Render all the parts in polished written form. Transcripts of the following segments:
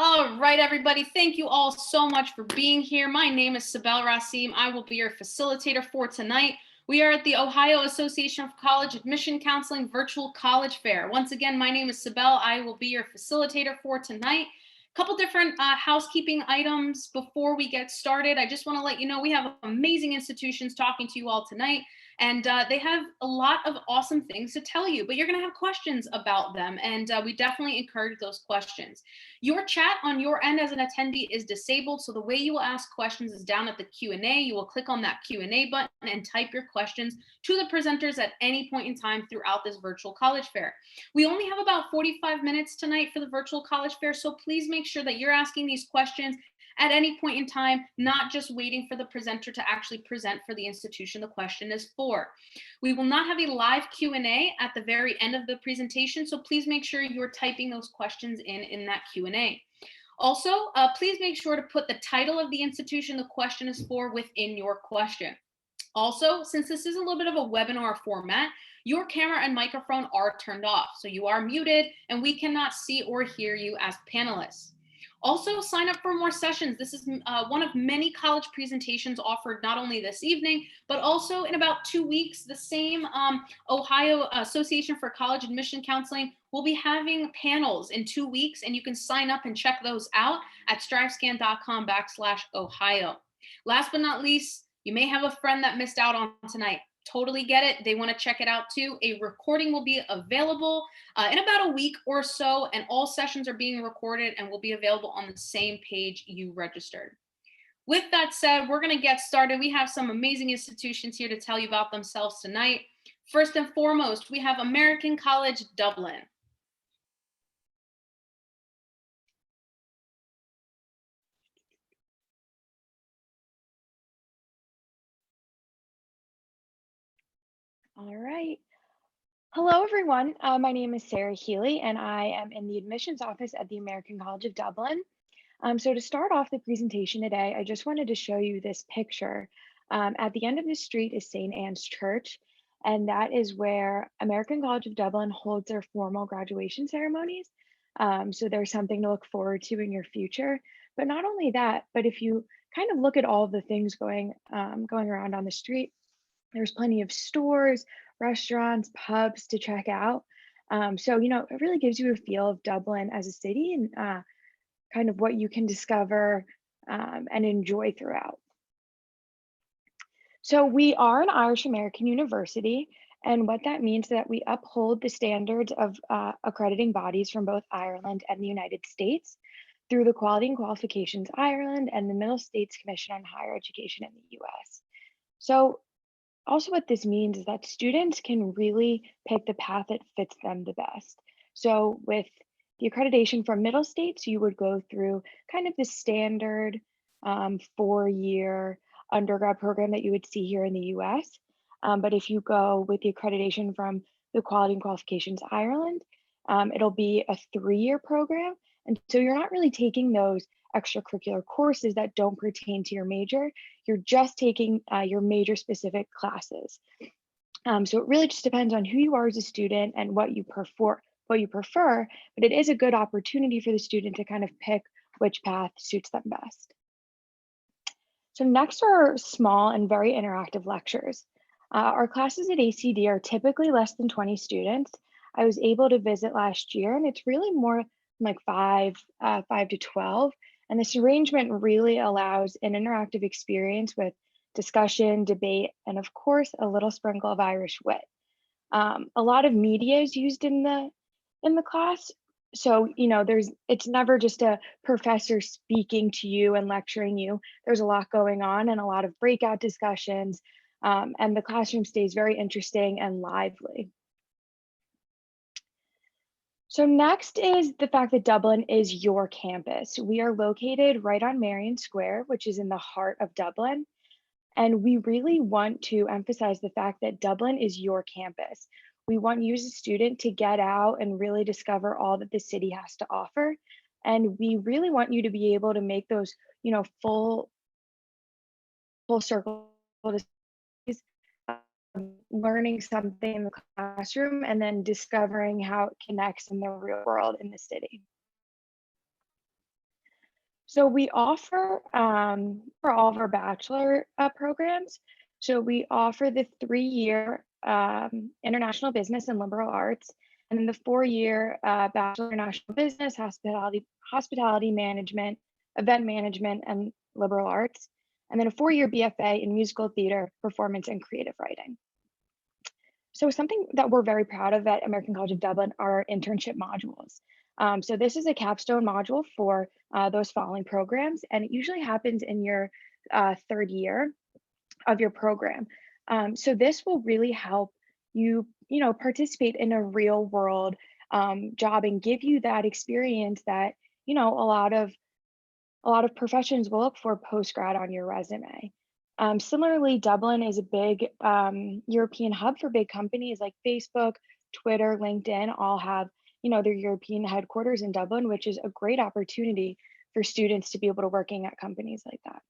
All right, everybody. Thank you all so much for being here. My name is Sibel Rasim. I will be your facilitator for tonight. We are at the Ohio Association of College Admission Counseling Virtual College Fair. Once again, my name is Sibel. I will be your facilitator for tonight. A couple different housekeeping items before we get started. I just want to let you know we have amazing institutions talking to you all tonight. And they have a lot of awesome things to tell you, but you're going to have questions about them. And we definitely encourage those questions. Your chat on your end as an attendee is disabled, so the way you will ask questions is down at the Q&A. You will click on that Q&A button and type your questions to the presenters at any point in time throughout this virtual college fair. We only have about 45 minutes tonight for the virtual college fair, so please make sure that you're asking these questions at any point in time, not just waiting for the presenter to actually present for the institution the question is for. We will not have a live Q&A at the very end of the presentation, so please make sure you're typing those questions in that Q&A. Also, please make sure to put the title of the institution the question is for within your question. Also, since this is a little bit of a webinar format, your camera and microphone are turned off, so you are muted and we cannot see or hear you as panelists. Also, sign up for more sessions. This is one of many college presentations offered not only this evening, but also in about 2 weeks. The same Ohio Association for College Admission Counseling will be having panels in 2 weeks, and you can sign up and check those out at strivescan.com/Ohio. Last but not least, you may have a friend that missed out on tonight. Totally get it. They want to check it out too. A recording will be available in about a week or so, and all sessions are being recorded and will be available on the same page you registered. With that said, we're going to get started. We have some amazing institutions here to tell you about themselves tonight. First and foremost, we have American College Dublin. All right. Hello, everyone. My name is Sarah Healy, and I am in the admissions office at the American College of Dublin. So to start off the presentation today, I just wanted to show you this picture. At the end of the street is St. Anne's Church, and that is where American College of Dublin holds their formal graduation ceremonies. So there's something to look forward to in your future. But not only that, but if you kind of look at all the things going around on the street, there's plenty of stores, restaurants, pubs to check out. So, it really gives you a feel of Dublin as a city and kind of what you can discover and enjoy throughout. So we are an Irish American university, and what that means is that we uphold the standards of accrediting bodies from both Ireland and the United States through the Quality and Qualifications Ireland and the Middle States Commission on Higher Education in the US. So also, what this means is that students can really pick the path that fits them the best. So with the accreditation from Middle States, you would go through kind of the standard 4-year undergrad program that you would see here in the US. But if you go with the accreditation from the Quality and Qualifications Ireland, it'll be a 3-year program. And so you're not really taking those extracurricular courses that don't pertain to your major. You're just taking your major specific classes. So it really just depends on who you are as a student and what you prefer, but it is a good opportunity for the student to kind of pick which path suits them best. So next are small and very interactive lectures. Our classes at ACD are typically less than 20 students. I was able to visit last year, and it's really more like 5 to 12. And this arrangement really allows an interactive experience with discussion, debate, and of course, a little sprinkle of Irish wit. A lot of media is used in the class. So, it's never just a professor speaking to you and lecturing you. There's a lot going on and a lot of breakout discussions, and the classroom stays very interesting and lively. So next is the fact that Dublin is your campus. We are located right on Marion Square, which is in the heart of Dublin. And we really want to emphasize the fact that Dublin is your campus. We want you as a student to get out and really discover all that the city has to offer. And we really want you to be able to make those, full circle learning something in the classroom and then discovering how it connects in the real world in the city. So we offer for all of our bachelor programs. So we offer the 3-year international business and liberal arts, and then the 4-year bachelor international business, hospitality management, event management, and liberal arts, and then a 4-year BFA in musical theater, performance, and creative writing. So something that we're very proud of at American College of Dublin are internship modules. So this is a capstone module for those following programs, and it usually happens in your 3rd year of your program. So this will really help you, participate in a real world job and give you that experience that, a lot of professions will look for post-grad on your resume. Similarly, Dublin is a big European hub for big companies like Facebook, Twitter, LinkedIn, all have, their European headquarters in Dublin, which is a great opportunity for students to be able to working at companies like that.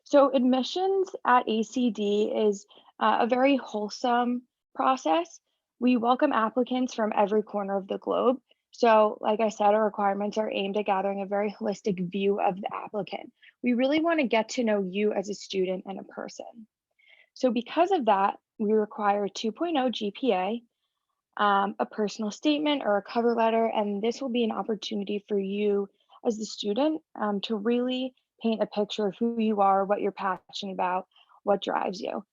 So admissions at ACD is a very wholesome process. We welcome applicants from every corner of the globe. So like I said, our requirements are aimed at gathering a very holistic view of the applicant. We really want to get to know you as a student and a person. So because of that, we require a 2.0 GPA, a personal statement or a cover letter, and this will be an opportunity for you as the student to really paint a picture of who you are, what you're passionate about, what drives you.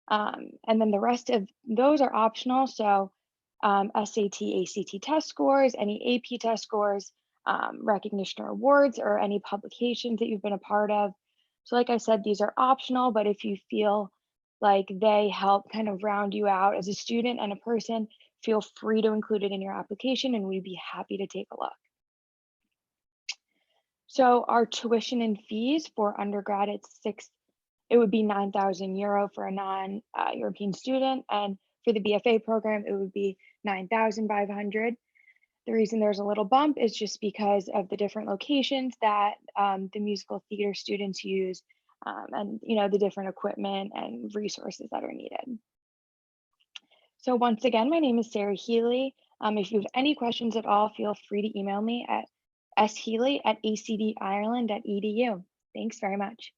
And then the rest of those are optional. So SAT, ACT test scores, any AP test scores, recognition or awards, or any publications that you've been a part of. So like I said, these are optional, but if you feel like they help kind of round you out as a student and a person, feel free to include it in your application and we'd be happy to take a look. So our tuition and fees for undergrad, it would be 9,000 euro for a non-European student, and for the BFA program, it would be 9,500. The reason there's a little bump is just because of the different locations that the musical theater students use, and the different equipment and resources that are needed. So once again, my name is Sarah Healy. If you have any questions at all, feel free to email me at shealy@acdireland.edu. Thanks very much.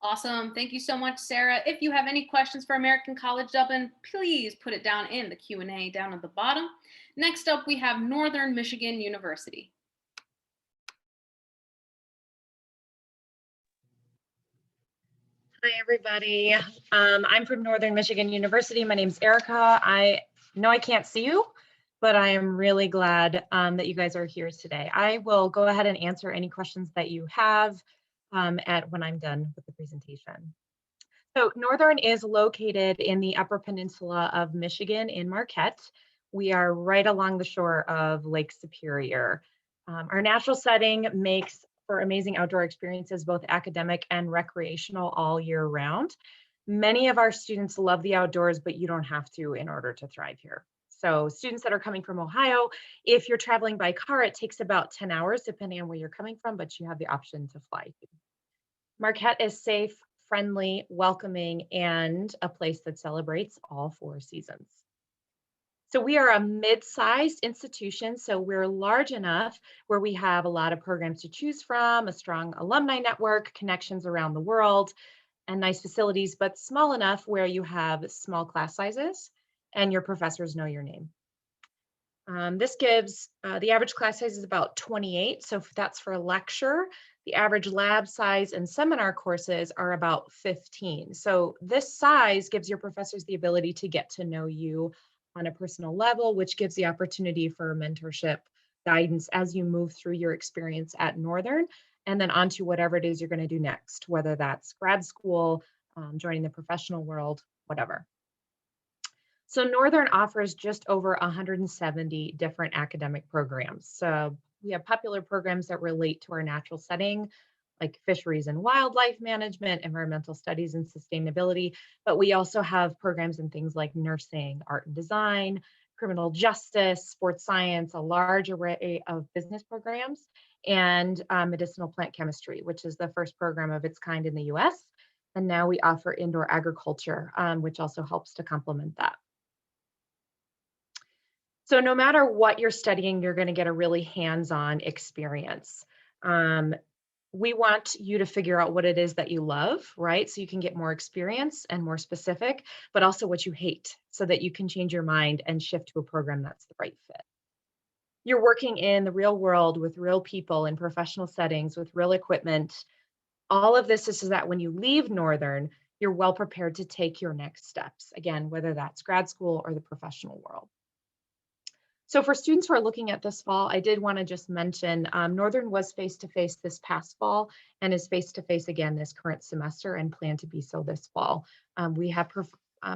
Awesome. Thank you so much, Sarah. If you have any questions for American College Dublin, please put it down in the Q&A down at the bottom. Next up, we have Northern Michigan University. Hi, everybody. I'm from Northern Michigan University. My name's Erica. I know I can't see you, but I am really glad that you guys are here today. I will go ahead and answer any questions that you have when I'm done with the presentation. So Northern is located in the Upper Peninsula of Michigan in Marquette. We are right along the shore of Lake Superior. Our natural setting makes for amazing outdoor experiences, both academic and recreational, all year round. Many of our students love the outdoors, but you don't have to in order to thrive here. So students that are coming from Ohio, if you're traveling by car, it takes about 10 hours, depending on where you're coming from, but you have the option to fly. Marquette is safe, friendly, welcoming, and a place that celebrates all 4 seasons. So we are a mid-sized institution, so we're large enough where we have a lot of programs to choose from, a strong alumni network, connections around the world, and nice facilities, but small enough where you have small class sizes and your professors know your name. This gives, the average class size is about 28, so that's for a lecture. The average lab size and seminar courses are about 15. So this size gives your professors the ability to get to know you on a personal level, which gives the opportunity for mentorship guidance as you move through your experience at Northern, and then onto whatever it is you're going to do next, whether that's grad school, joining the professional world, whatever. So Northern offers just over 170 different academic programs. So we have popular programs that relate to our natural setting, like fisheries and wildlife management, environmental studies and sustainability, but we also have programs in things like nursing, art and design, criminal justice, sports science, a large array of business programs, and medicinal plant chemistry, which is the first program of its kind in the US. And now we offer indoor agriculture, which also helps to complement that. So no matter what you're studying, you're going to get a really hands-on experience. We want you to figure out what it is that you love, right? So you can get more experience and more specific, but also what you hate so that you can change your mind and shift to a program that's the right fit. You're working in the real world with real people in professional settings with real equipment. All of this is so that when you leave Northern, you're well prepared to take your next steps. Again, whether that's grad school or the professional world. So for students who are looking at this fall, I did want to just mention Northern was face-to-face this past fall and is face-to-face again this current semester and plan to be so this fall. We have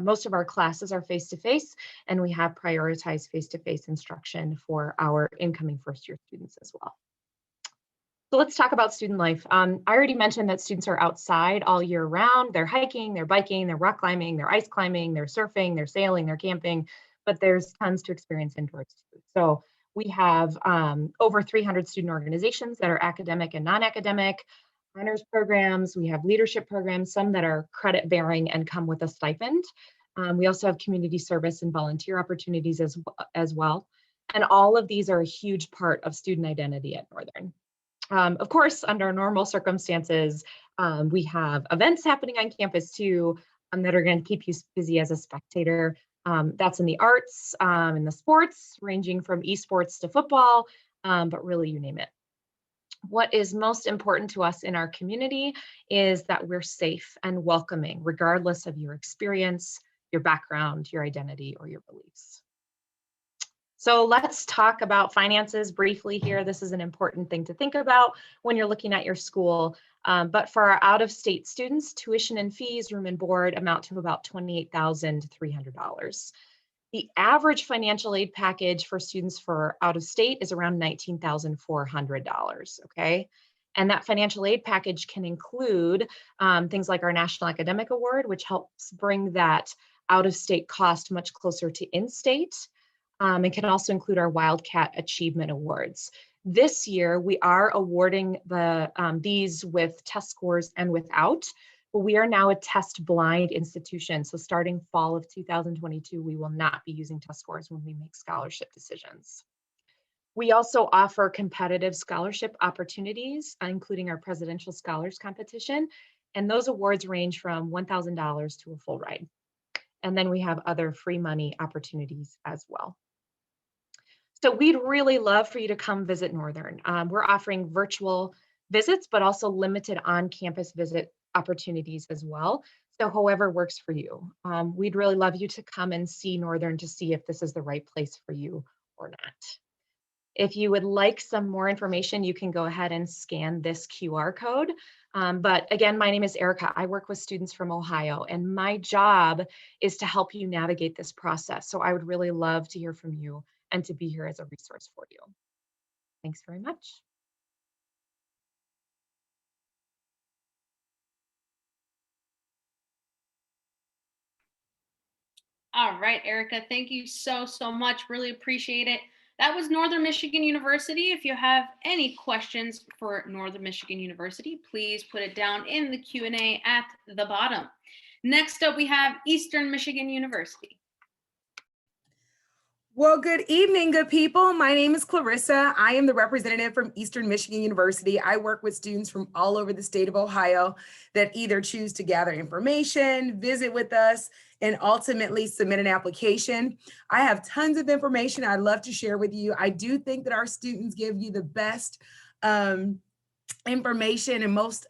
most of our classes are face-to-face, and we have prioritized face-to-face instruction for our incoming first-year students as well. So let's talk about student life. I already mentioned that students are outside all year round. They're hiking, they're biking, they're rock climbing, they're ice climbing, they're surfing, they're sailing, they're camping, but there's tons to experience indoors too. So we have over 300 student organizations that are academic and non-academic, honors programs. We have leadership programs, some that are credit bearing and come with a stipend. We also have community service and volunteer opportunities as well. And all of these are a huge part of student identity at Northern. Of course, under normal circumstances, we have events happening on campus too that are going to keep you busy as a spectator. That's in the arts, in the sports, ranging from esports to football, but really you name it. What is most important to us in our community is that we're safe and welcoming, regardless of your experience, your background, your identity, or your beliefs. So let's talk about finances briefly here. This is an important thing to think about when you're looking at your school. But for our out-of-state students, tuition and fees, room and board amount to about $28,300. The average financial aid package for students for out-of-state is around $19,400, okay? And that financial aid package can include things like our National Academic Award, which helps bring that out-of-state cost much closer to in-state. It can also include our Wildcat Achievement Awards. This year, we are awarding these with test scores and without, but we are now a test blind institution. So starting fall of 2022, we will not be using test scores when we make scholarship decisions. We also offer competitive scholarship opportunities, including our Presidential Scholars Competition. And those awards range from $1,000 to a full ride. And then we have other free money opportunities as well. So we'd really love for you to come visit Northern. We're offering virtual visits, but also limited on-campus visit opportunities as well. So however works for you. We'd really love you to come and see Northern to see if this is the right place for you or not. If you would like some more information, you can go ahead and scan this QR code. But again, my name is Erica. I work with students from Ohio, and my job is to help you navigate this process. So I would really love to hear from you and to be here as a resource for you. Thanks very much. All right, Erica, thank you so much. Really appreciate it. That was Northern Michigan University. If you have any questions for Northern Michigan University, please put it down in the Q&A at the bottom. Next up, we have Eastern Michigan University. Well, good evening, good people. My name is Clarissa. I am the representative from Eastern Michigan University. I work with students from all over the state of Ohio that either choose to gather information, visit with us, and ultimately submit an application. I have tons of information I'd love to share with you. I do think that our students give you the best information and most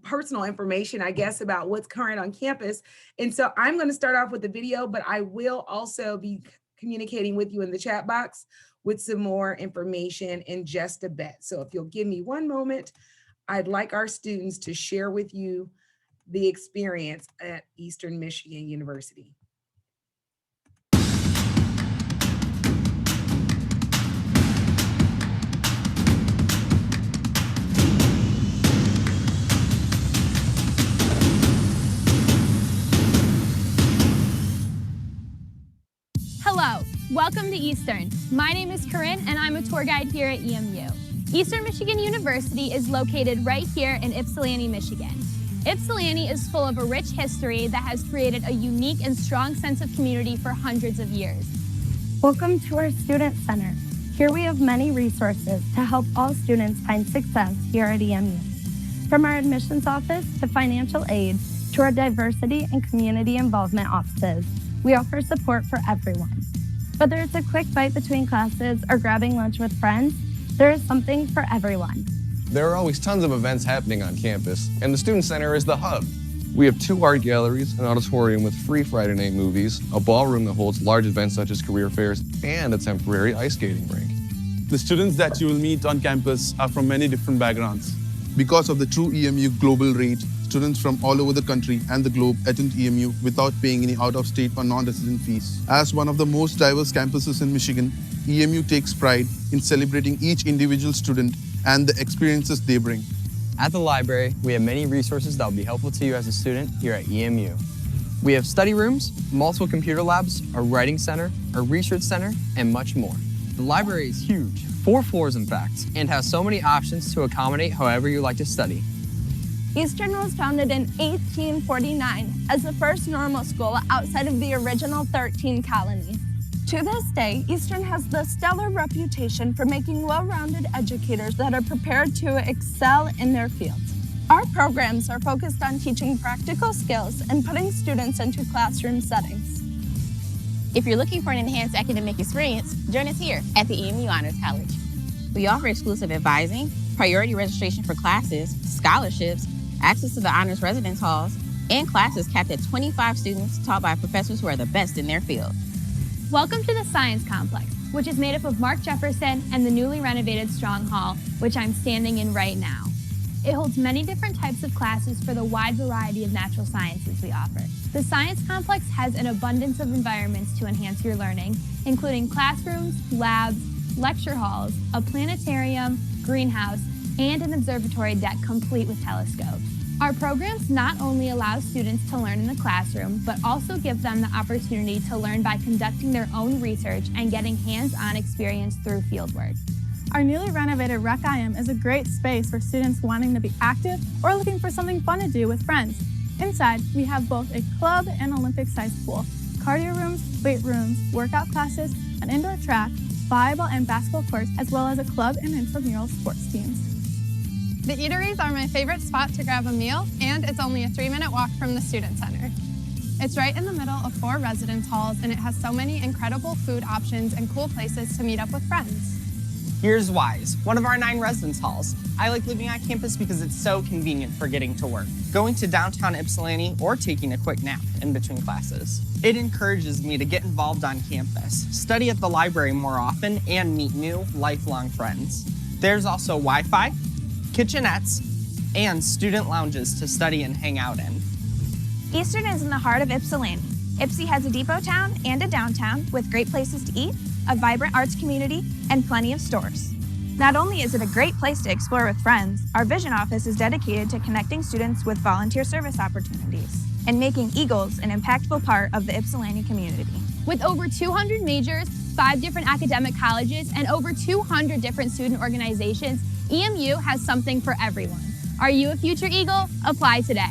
personal information, I guess, about what's current on campus. And so I'm going to start off with the video, but I will also be communicating with you in the chat box with some more information in just a bit. So if you'll give me one moment, I'd like our students to share with you the experience at Eastern Michigan University. Hello, welcome to Eastern. My name is Corinne and I'm a tour guide here at EMU. Eastern Michigan University is located right here in Ypsilanti, Michigan. Ypsilanti is full of a rich history that has created a unique and strong sense of community for hundreds of years. Welcome to our Student Center. Here we have many resources to help all students find success here at EMU. From our admissions office to financial aid to our diversity and community involvement offices, we offer support for everyone. Whether it's a quick bite between classes or grabbing lunch with friends, there is something for everyone. There are always tons of events happening on campus, and the Student Center is the hub. We have 2 art galleries, an auditorium with free Friday night movies, a ballroom that holds large events such as career fairs, and a temporary ice skating rink. The students that you will meet on campus are from many different backgrounds. Because of the true EMU global rate, students from all over the country and the globe attend EMU without paying any out-of-state or non-resident fees. As one of the most diverse campuses in Michigan, EMU takes pride in celebrating each individual student and the experiences they bring. At the library, we have many resources that will be helpful to you as a student here at EMU. We have study rooms, multiple computer labs, a writing center, a research center, and much more. The library is huge, 4 floors in fact, and has so many options to accommodate however you like to study. Eastern was founded in 1849 as the first normal school outside of the original 13 colonies. To this day, Eastern has the stellar reputation for making well-rounded educators that are prepared to excel in their fields. Our programs are focused on teaching practical skills and putting students into classroom settings. If you're looking for an enhanced academic experience, join us here at the EMU Honors College. We offer exclusive advising, priority registration for classes, scholarships, access to the honors residence halls, and classes capped at 25 students taught by professors who are the best in their field. Welcome to the Science Complex, which is made up of Mark Jefferson and the newly renovated Strong Hall, which I'm standing in right now. It holds many different types of classes for the wide variety of natural sciences we offer. The Science Complex has an abundance of environments to enhance your learning, including classrooms, labs, lecture halls, a planetarium, greenhouse, and an observatory deck complete with telescopes. Our programs not only allow students to learn in the classroom, but also give them the opportunity to learn by conducting their own research and getting hands-on experience through fieldwork. Our newly renovated Rec IM is a great space for students wanting to be active or looking for something fun to do with friends. Inside, we have both a club and Olympic-sized pool, cardio rooms, weight rooms, workout classes, an indoor track, volleyball and basketball courts, as well as a club and intramural sports teams. The eateries are my favorite spot to grab a meal, and it's only a 3-minute walk from the Student Center. It's right in the middle of 4 residence halls, and it has so many incredible food options and cool places to meet up with friends. Here's Wise, one of our 9 residence halls. I like living on campus because it's so convenient for getting to work, going to downtown Ypsilanti, or taking a quick nap in between classes. It encourages me to get involved on campus, study at the library more often, and meet new, lifelong friends. There's also Wi-Fi, kitchenettes, and student lounges to study and hang out in. Eastern is in the heart of Ypsilanti. Ypsi has a depot town and a downtown with great places to eat, a vibrant arts community, and plenty of stores. Not only is it a great place to explore with friends, our Vision Office is dedicated to connecting students with volunteer service opportunities and making Eagles an impactful part of the Ypsilanti community. With over 200 majors, 5 different academic colleges, and over 200 different student organizations, EMU has something for everyone. Are you a future Eagle? Apply today.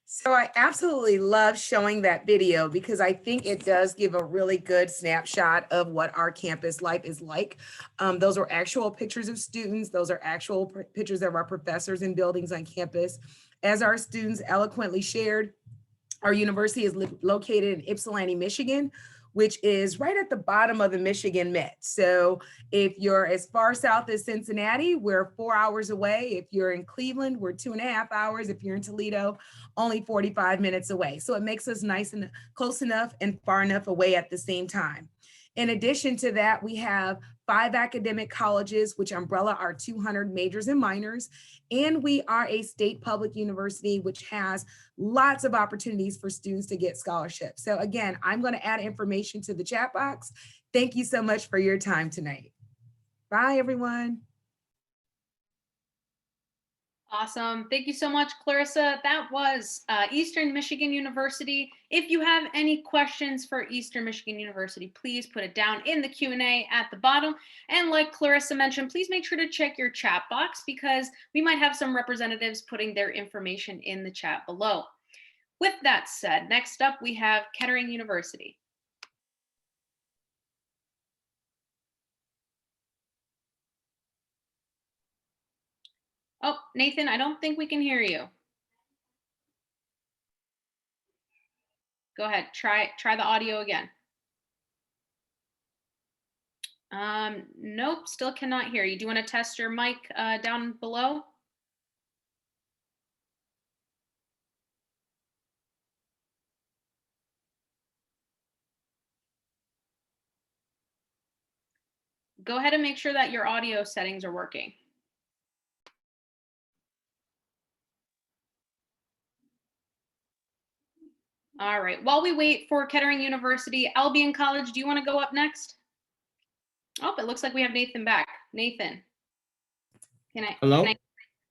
So I absolutely love showing that video because I think it does give a really good snapshot of what our campus life is like. Those are actual pictures of students. Those are actual pictures of our professors and buildings on campus. As our students eloquently shared, our university is located in Ypsilanti, Michigan, which is right at the bottom of the Michigan Met. So if you're as far south as Cincinnati, we're 4 hours away. If you're in Cleveland, we're 2.5 hours. If you're in Toledo, only 45 minutes away. So it makes us nice and close enough and far enough away at the same time. In addition to that, we have 5 academic colleges, which umbrella our 200 majors and minors. And we are a state public university, which has lots of opportunities for students to get scholarships. So again, I'm going to add information to the chat box. Thank you so much for your time tonight. Bye, everyone. Awesome. Thank you so much, Clarissa. That was Eastern Michigan University. If you have any questions for Eastern Michigan University, please put it down in the Q&A at the bottom. And like Clarissa mentioned, please make sure to check your chat box because we might have some representatives putting their information in the chat below. With that said, next up we have Kettering University. Oh, Nathan, I don't think we can hear you. Go ahead, try the audio again. Nope, still cannot hear you. Do you want to test your mic down below? Go ahead and make sure that your audio settings are working. All right, while we wait for Kettering University, Albion College, do you want to go up next? Oh, it looks like we have Nathan back. Nathan, Hello?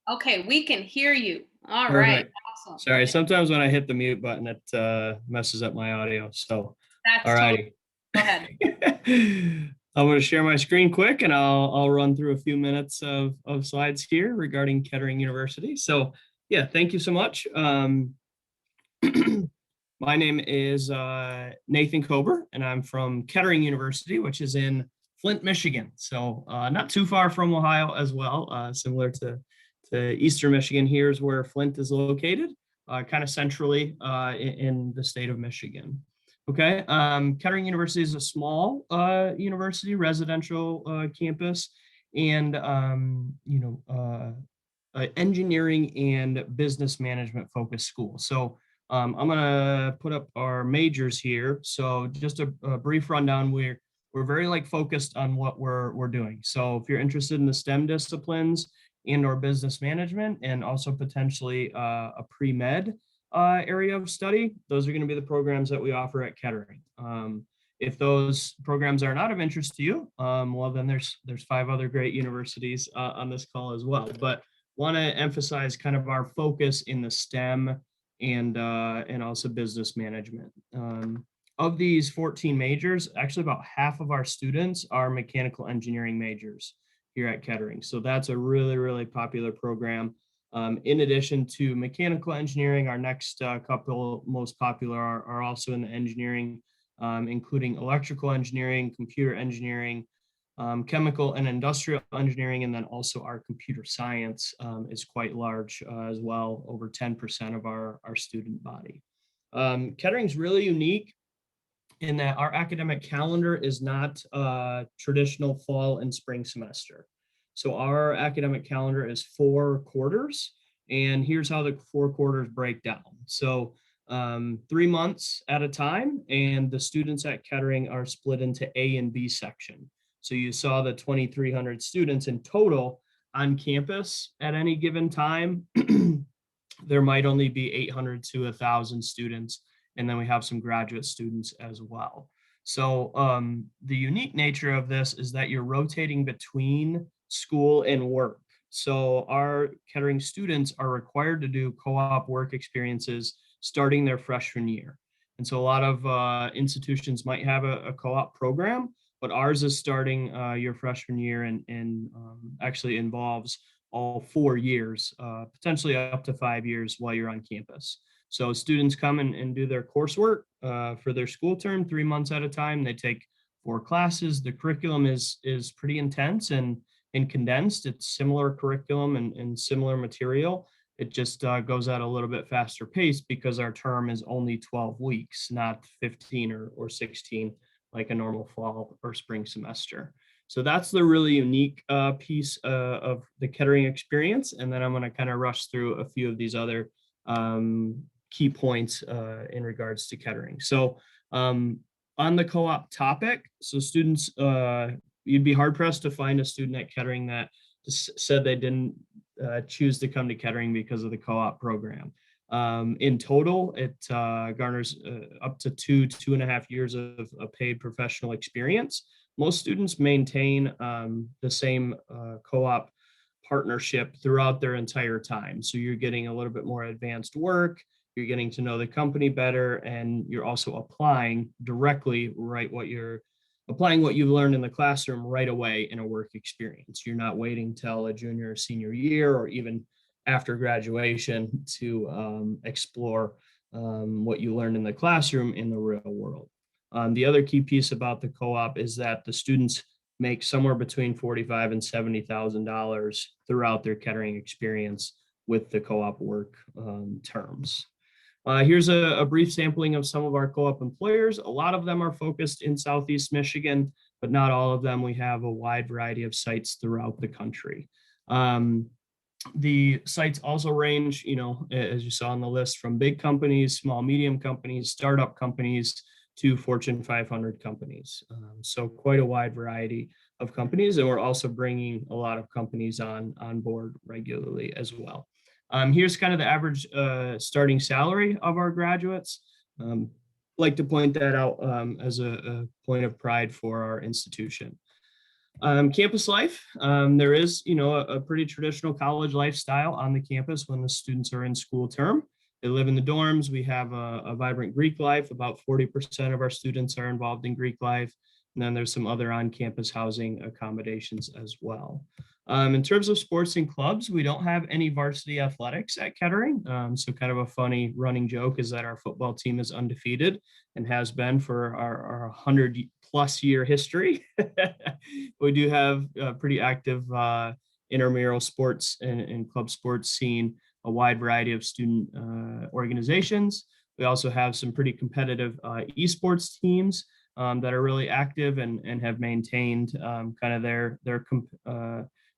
Okay, we can hear you. All Perfect. right, awesome. Sorry, sometimes when I hit the mute button, it messes up my audio. So, That's all righty. Go ahead. I'm going to share my screen quick, and I'll run through a few minutes of slides here regarding Kettering University. So, yeah, thank you so much. My name is Nathan Kober, and I'm from Kettering University, which is in Flint, Michigan. So not too far from Ohio as well, similar to Eastern Michigan. Here's where Flint is located, kind of centrally in the state of Michigan. Okay, Kettering University is a small university, residential campus, and engineering and business management focused school. So I'm gonna put up our majors here. So just a brief rundown. We're very focused on what we're doing. So if you're interested in the STEM disciplines and or business management, and also potentially a pre-med area of study, those are going to be the programs that we offer at Kettering. If those programs are not of interest to you, well, then there's 5 other great universities on this call as well. But want to emphasize kind of our focus in the STEM and also business management. Of these 14 majors, actually about half of our students are mechanical engineering majors here at Kettering. So that's a really, really popular program. In addition to mechanical engineering, our next couple most popular are also in the engineering, including electrical engineering, computer engineering, chemical and industrial engineering, and then also our computer science is quite large as well, over 10% of our student body. Kettering's really unique in that our academic calendar is not traditional fall and spring semester. So our academic calendar is 4 quarters, and here's how the 4 quarters break down. So 3 months at a time, and the students at Kettering are split into A and B section. So you saw the 2,300 students in total on campus at any given time. There might only be 800 to 1,000 students, and then we have some graduate students as well. So the unique nature of this is that you're rotating between school and work. So our Kettering students are required to do co-op work experiences starting their freshman year. And so a lot of institutions might have a co-op program, but ours is starting your freshman year and actually involves all 4 years, potentially up to 5 years while you're on campus. So students come and do their coursework for their school term 3 months at a time. They take 4 classes. The curriculum is pretty intense and condensed. It's similar curriculum and similar material. It just goes at a little bit faster pace because our term is only 12 weeks, not 15 or 16 like a normal fall or spring semester. So that's the really unique piece of the Kettering experience. And then I'm going to kind of rush through a few of these other key points in regards to Kettering. So on the co-op topic, so students, you'd be hard pressed to find a student at Kettering that said they didn't choose to come to Kettering because of the co-op program. In total, it garners up to 2.5 years of paid professional experience. Most students maintain the same co-op partnership throughout their entire time. So you're getting a little bit more advanced work, you're getting to know the company better, and you're also applying directly applying what you've learned in the classroom right away in a work experience. You're not waiting till a junior or senior year or even after graduation to explore what you learned in the classroom in the real world. The other key piece about the co-op is that the students make somewhere between $45,000 and $70,000 throughout their Kettering experience with the co-op work terms. Here's a brief sampling of some of our co-op employers. A lot of them are focused in Southeast Michigan, but not all of them. We have a wide variety of sites throughout the country. The sites also range, as you saw on the list, from big companies, small, medium companies, startup companies, to Fortune 500 companies. So quite a wide variety of companies. And we're also bringing a lot of companies on board regularly as well. Here's kind of the average starting salary of our graduates. Like to point that out as a point of pride for our institution. Campus life, there is, a pretty traditional college lifestyle on the campus when the students are in school term. They live in the dorms. We have a vibrant Greek life. About 40% of our students are involved in Greek life. And then there's some other on-campus housing accommodations as well. In terms of sports and clubs, we don't have any varsity athletics at Kettering. So kind of a funny running joke is that our football team is undefeated and has been for our 100+ year history. We do have a pretty active intramural sports and club sports scene, a wide variety of student organizations. We also have some pretty competitive esports teams that are really active and have maintained kind of their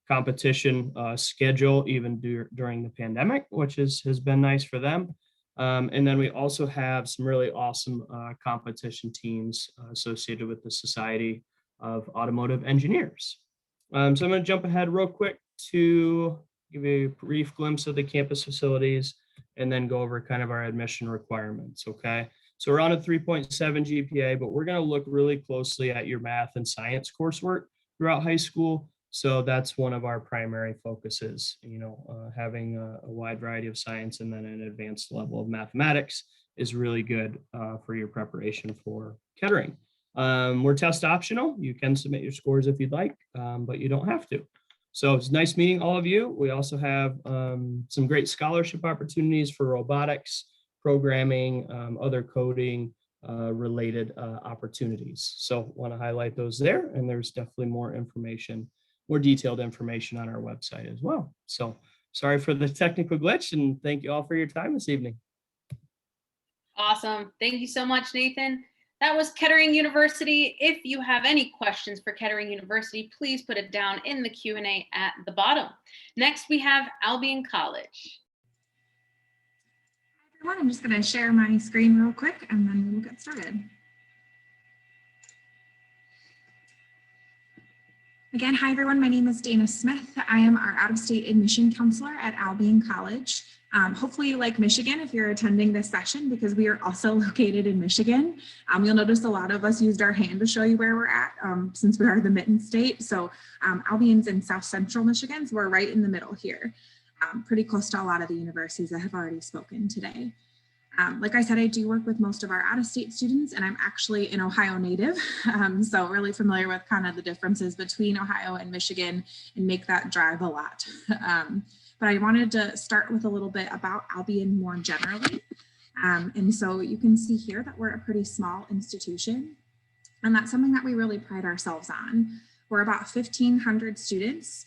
competition schedule even during the pandemic, which has been nice for them. And then we also have some really awesome competition teams associated with the Society of Automotive Engineers. So I'm going to jump ahead real quick to give you a brief glimpse of the campus facilities and then go over kind of our admission requirements, okay? So we're on a 3.7 GPA, but we're going to look really closely at your math and science coursework throughout high school. So that's one of our primary focuses, having a wide variety of science and then an advanced level of mathematics is really good for your preparation for Kettering. We're test optional. You can submit your scores if you'd like, but you don't have to. So it's nice meeting all of you. We also have some great scholarship opportunities for robotics, programming, other coding related opportunities. So want to highlight those there. And there's definitely more detailed information on our website as well. So sorry for the technical glitch and thank you all for your time this evening. Awesome. Thank you so much, Nathan. That was Kettering University. If you have any questions for Kettering University, please put it down in the Q&A at the bottom. Next, we have Albion College. Hi, everyone. I'm just going to share my screen real quick and then we'll get started. Again, hi, everyone. My name is Dana Smith. I am our out-of-state admission counselor at Albion College. Hopefully you like Michigan if you're attending this session because we are also located in Michigan. You'll notice a lot of us used our hand to show you where we're at since we are the Mitten State. So Albion's in South Central Michigan, so we're right in the middle here, pretty close to a lot of the universities that have already spoken today. Like I said, I do work with most of our out-of-state students and I'm actually an Ohio native. So really familiar with kind of the differences between Ohio and Michigan and make that drive a lot. But I wanted to start with a little bit about Albion more generally. And so you can see here that we're a pretty small institution and that's something that we really pride ourselves on. We're about 1,500 students.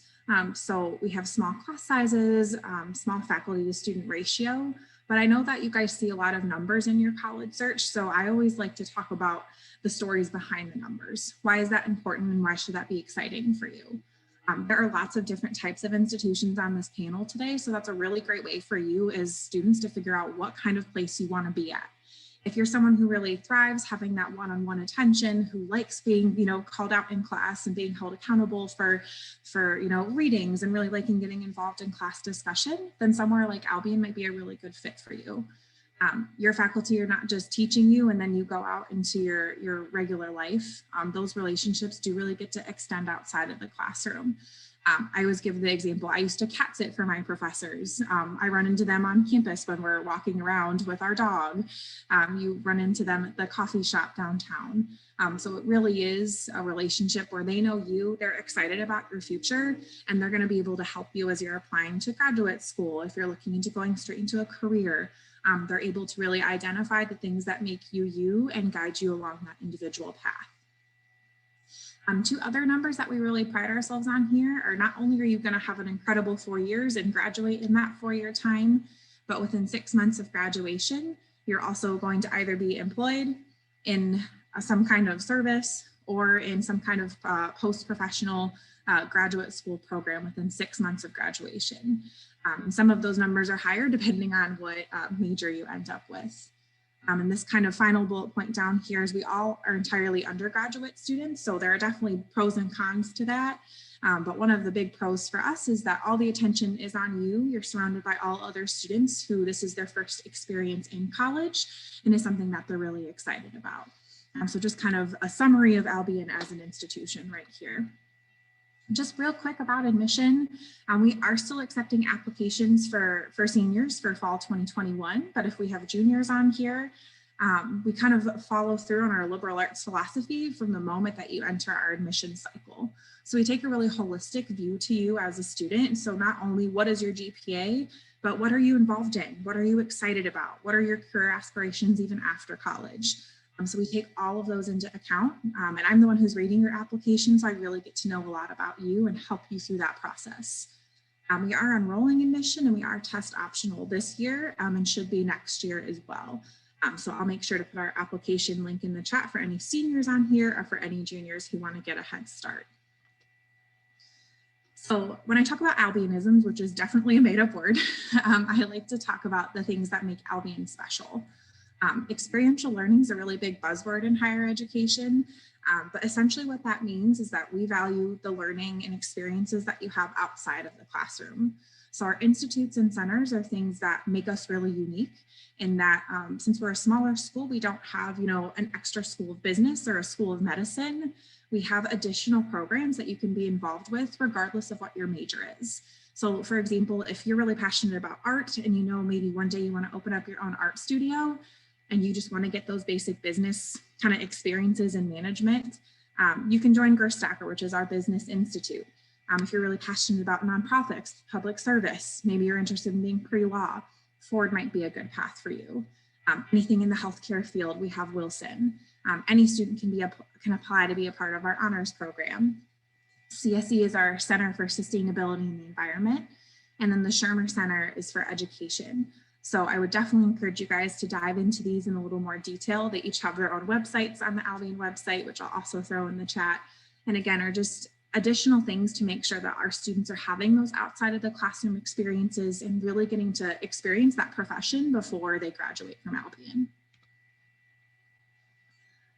So we have small class sizes, small faculty to student ratio. But I know that you guys see a lot of numbers in your college search. So I always like to talk about the stories behind the numbers. Why is that important and why should that be exciting for you? There are lots of different types of institutions on this panel today. So that's a really great way for you as students to figure out what kind of place you want to be at. If you're someone who really thrives having that one-on-one attention, who likes being, called out in class and being held accountable for readings and really liking getting involved in class discussion, then somewhere like Albion might be a really good fit for you. Your faculty are not just teaching you and then you go out into your regular life. Those relationships do really get to extend outside of the classroom. I always give the example, I used to cat sit for my professors. I run into them on campus when we're walking around with our dog. You run into them at the coffee shop downtown. So it really is a relationship where they know you, they're excited about your future, and they're going to be able to help you as you're applying to graduate school. If you're looking into going straight into a career, they're able to really identify the things that make you you and guide you along that individual path. Two other numbers that we really pride ourselves on here are not only are you going to have an incredible 4 years and graduate in that 4-year time, but within 6 months of graduation, you're also going to either be employed in some kind of service or in some kind of post-professional graduate school program within 6 months of graduation. Some of those numbers are higher depending on what major you end up with. And this kind of final bullet point down here is we all are entirely undergraduate students, so there are definitely pros and cons to that. But one of the big pros for us is that all the attention is on you. You're surrounded by all other students who this is their first experience in college and is something that they're really excited about. So just kind of a summary of Albion as an institution right here. Just real quick about admission, we are still accepting applications for seniors for fall 2021, but if we have juniors on here, we kind of follow through on our liberal arts philosophy from the moment that you enter our admission cycle. So we take a really holistic view to you as a student. So not only what is your GPA, but what are you involved in? What are you excited about? What are your career aspirations even after college? So we take all of those into account, and I'm the one who's reading your application, so I really get to know a lot about you and help you through that process. We are enrolling admission and we are test optional this year and should be next year as well. So I'll make sure to put our application link in the chat for any seniors on here or for any juniors who want to get a head start. So when I talk about Albionisms, which is definitely a made-up word, I like to talk about the things that make Albion special. Experiential learning is a really big buzzword in higher education, but essentially what that means is that we value the learning and experiences that you have outside of the classroom. So our institutes and centers are things that make us really unique in that since we're a smaller school, we don't have, an extra school of business or a school of medicine. We have additional programs that you can be involved with regardless of what your major is. So for example, if you're really passionate about art and maybe one day you want to open up your own art studio, and you just want to get those basic business kind of experiences in management, you can join Gerstacker, which is our business institute. If you're really passionate about nonprofits, public service, maybe you're interested in being pre-law, Ford might be a good path for you. Anything in the healthcare field, we have Wilson. Any student can apply to be a part of our honors program. CSE is our Center for Sustainability and the Environment. And then the Shermer Center is for education. So I would definitely encourage you guys to dive into these in a little more detail. They each have their own websites on the Albion website, which I'll also throw in the chat. And again, are just additional things to make sure that our students are having those outside of the classroom experiences and really getting to experience that profession before they graduate from Albion.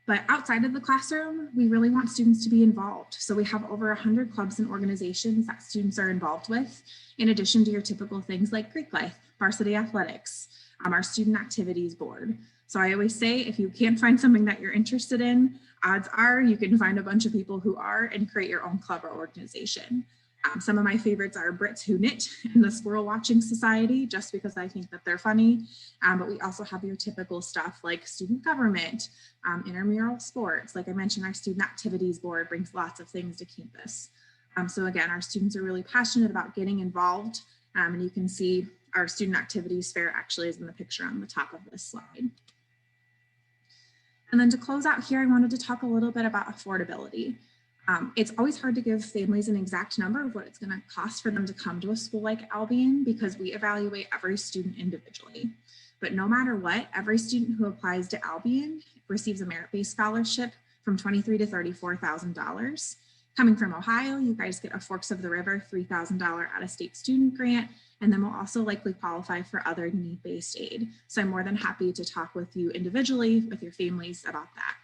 But outside of the classroom, we really want students to be involved. So we have over 100 clubs and organizations that students are involved with, in addition to your typical things like Greek life, varsity athletics, our student activities board. So I always say, if you can't find something that you're interested in, odds are you can find a bunch of people who are and create your own club or organization. Some of my favorites are Brits Who Knit and the Squirrel Watching Society, just because I think that they're funny. But we also have your typical stuff like student government, intramural sports. Like I mentioned, our student activities board brings lots of things to campus. So again, our students are really passionate about getting involved. And you can see our student activities fair actually is in the picture on the top of this slide. And then to close out here, I wanted to talk a little bit about affordability. It's always hard to give families an exact number of what it's going to cost for them to come to a school like Albion because we evaluate every student individually. But no matter what, every student who applies to Albion receives a merit-based scholarship from $23,000 to $34,000. Coming from Ohio, you guys get a Forks of the River $3,000 out-of-state student grant, and then we'll also likely qualify for other need-based aid. So I'm more than happy to talk with you individually with your families about that.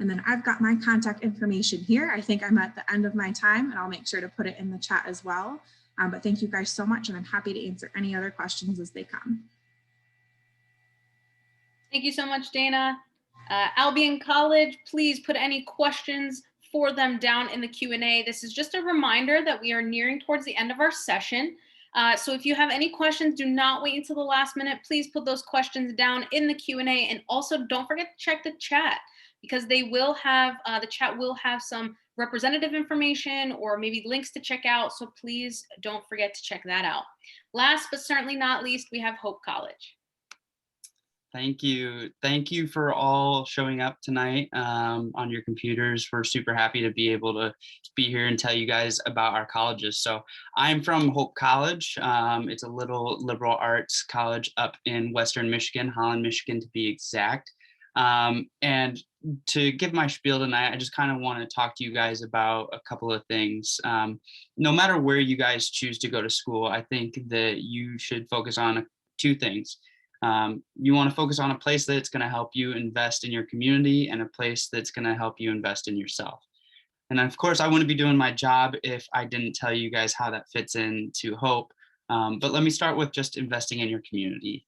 And then I've got my contact information here. I think I'm at the end of my time, and I'll make sure to put it in the chat as well. But thank you guys so much, and I'm happy to answer any other questions as they come. Thank you so much, Dana. Albion College, please put any questions for them down in the Q&A. This is just a reminder that we are nearing towards the end of our session. So if you have any questions, do not wait until the last minute. Please put those questions down in the Q&A, and also don't forget to check the chat, because they will have, the chat will have some representative information or maybe links to check out. So please don't forget to check that out. Last but certainly not least, we have Hope College. Thank you. Thank you for all showing up tonight on your computers. We're super happy to be able to be here and tell you guys about our colleges. So I'm from Hope College. It's a little liberal arts college up in Western Michigan, Holland, Michigan to be exact. And to give my spiel tonight, I just kind of want to talk to you guys about a couple of things. No matter where you guys choose to go to school, I think that you should focus on two things. You want to focus on a place that's going to help you invest in your community and a place that's going to help you invest in yourself. And of course, I wouldn't be doing my job if I didn't tell you guys how that fits into Hope. But let me start with just investing in your community.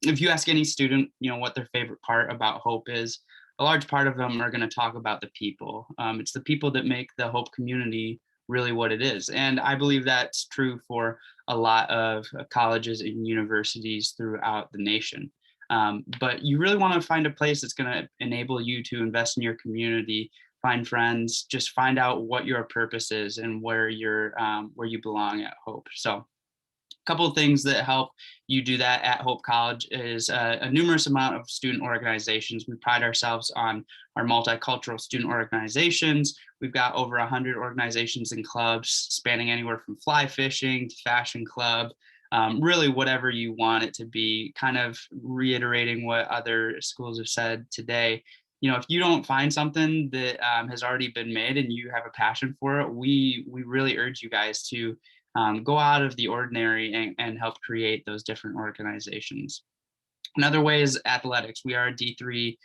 If you ask any student, what their favorite part about Hope is, a large part of them are going to talk about the people. It's the people that make the Hope community really what it is. And I believe that's true for a lot of colleges and universities throughout the nation. But you really want to find a place that's going to enable you to invest in your community, find friends, just find out what your purpose is and where you belong at Hope. So a couple of things that help you do that at Hope College is a numerous amount of student organizations. We pride ourselves on our multicultural student organizations. We've got over 100 organizations and clubs spanning anywhere from fly fishing to fashion club, really whatever you want it to be, kind of reiterating what other schools have said today. If you don't find something that has already been made and you have a passion for it, we really urge you guys to go out of the ordinary and help create those different organizations. Another way is athletics. We are a D3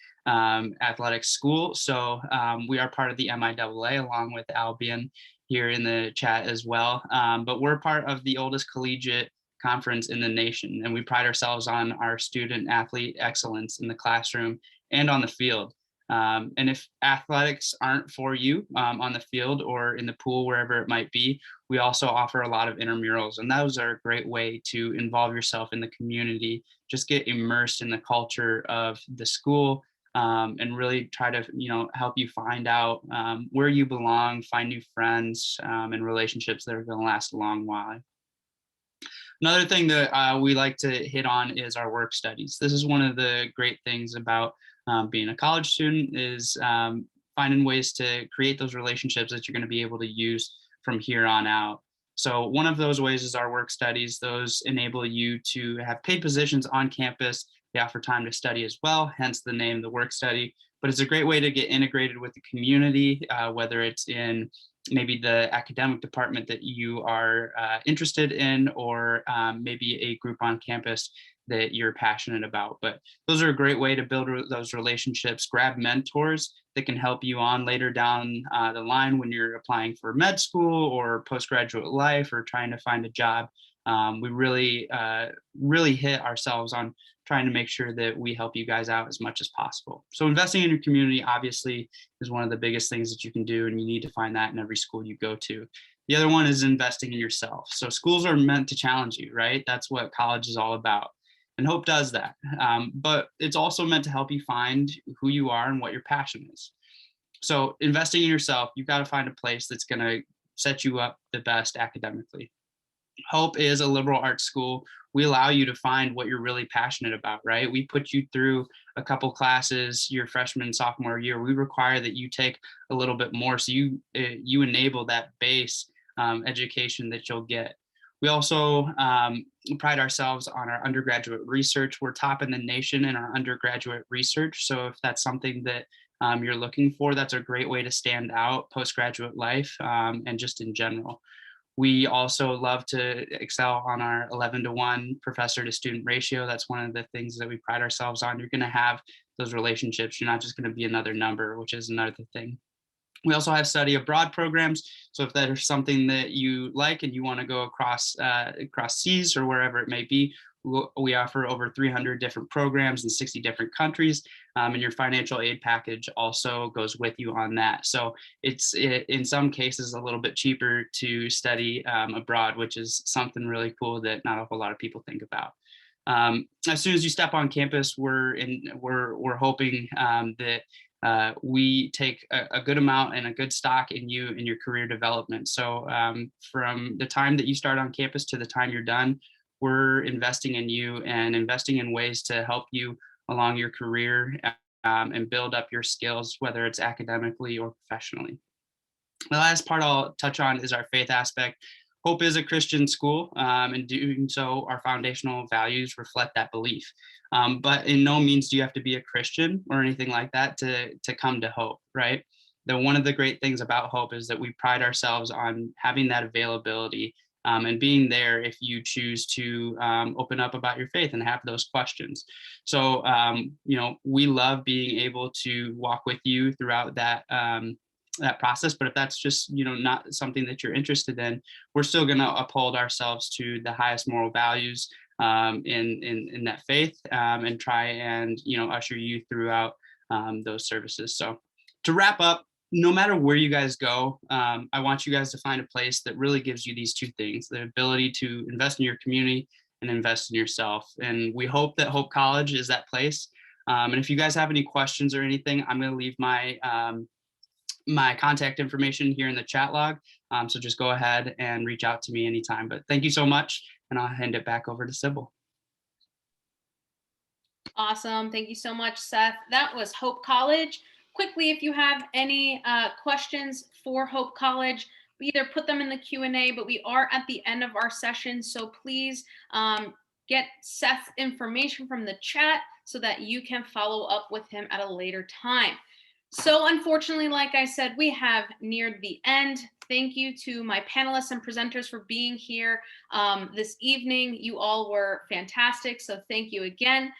athletics school, so we are part of the MIAA along with Albion here in the chat as well. But we're part of the oldest collegiate conference in the nation, and we pride ourselves on our student athlete excellence in the classroom and on the field. And if athletics aren't for you on the field or in the pool, wherever it might be, we also offer a lot of intramurals, and those are a great way to involve yourself in the community, just get immersed in the culture of the school, and really try to help you find out where you belong, find new friends and relationships that are going to last a long while. Another thing that we like to hit on is our work studies. This is one of the great things about being a college student is finding ways to create those relationships that you're going to be able to use from here on out. So one of those ways is our work studies. Those enable you to have paid positions on campus. They offer time to study as well, hence the name, the work study. But it's a great way to get integrated with the community, whether it's in maybe the academic department that you are interested in, or maybe a group on campus that you're passionate about. But those are a great way to build those relationships, grab mentors that can help you on later down the line when you're applying for med school or postgraduate life or trying to find a job. We really hit ourselves on trying to make sure that we help you guys out as much as possible. So investing in your community obviously is one of the biggest things that you can do, and you need to find that in every school you go to. The other one is investing in yourself. So schools are meant to challenge you, right? That's what college is all about. And Hope does that. But it's also meant to help you find who you are and what your passion is. So investing in yourself, you've got to find a place that's going to set you up the best academically. Hope is a liberal arts school. We allow you to find what you're really passionate about, right? We put you through a couple classes your freshman and sophomore year. We require that you take a little bit more, so you enable that base education that you'll get. We also pride ourselves on our undergraduate research. We're top in the nation in our undergraduate research. So if that's something that you're looking for, that's a great way to stand out postgraduate life and just in general. We also love to excel on our 11-to-1 professor to student ratio. That's one of the things that we pride ourselves on. You're going to have those relationships. You're not just going to be another number, which is another thing. We also have study abroad programs. So if that is something that you like and you want to go across seas or wherever it may be, we offer over 300 different programs in 60 different countries. and your financial aid package also goes with you on that. So it's in some cases a little bit cheaper to study abroad, which is something really cool that not a whole lot of people think about. As soon as you step on campus, we're hoping that we take a good amount and a good stock in you and your career development. So from the time that you start on campus to the time you're done, we're investing in you and investing in ways to help you along your career and build up your skills, whether it's academically or professionally. The last part I'll touch on is our faith aspect. Hope is a Christian school, and doing so, our foundational values reflect that belief. But in no means do you have to be a Christian or anything like that to come to Hope, right? One of the great things about Hope is that we pride ourselves on having that availability and being there if you choose to open up about your faith and have those questions. So, we love being able to walk with you throughout that process. But if that's just, not something that you're interested in, we're still going to uphold ourselves to the highest moral values in that faith and try and, usher you throughout those services. So to wrap up, no matter where you guys go, I want you guys to find a place that really gives you these two things: the ability to invest in your community and invest in yourself. And we hope that Hope College is that place. And if you guys have any questions or anything, I'm going to leave my my contact information here in the chat log. So just go ahead and reach out to me anytime. But thank you so much. And I'll hand it back over to Sybil. Awesome. Thank you so much, Seth. That was Hope College. Quickly, if you have any questions for Hope College, we either put them in the Q&A, but we are at the end of our session. So please get Seth's information from the chat so that you can follow up with him at a later time. So unfortunately, like I said, we have neared the end. Thank you to my panelists and presenters for being here this evening. You all were fantastic, so thank you again.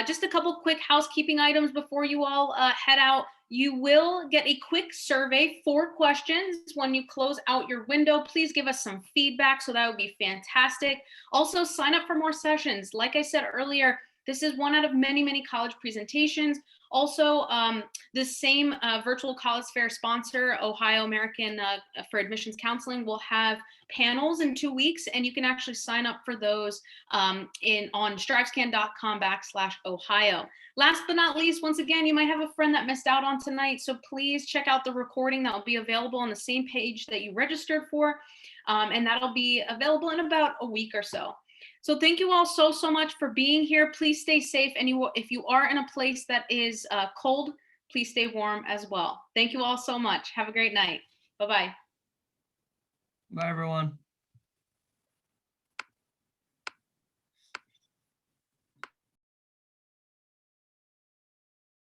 Just a couple quick housekeeping items before you all head out. You will get a quick survey, 4 questions. When you close out your window, please give us some feedback, so that would be fantastic. Also, sign up for more sessions. Like I said earlier, this is one out of many, many college presentations. Also, the same virtual college fair sponsor, Ohio American for Admissions Counseling, will have panels in 2 weeks, and you can actually sign up for those on strivescan.com/Ohio. Last but not least, once again, you might have a friend that missed out on tonight, so please check out the recording that will be available on the same page that you registered for, and that'll be available in about a week or so. So thank you all so much for being here. Please stay safe. And if you are in a place that is cold, please stay warm as well. Thank you all so much. Have a great night. Bye-bye. Bye, everyone.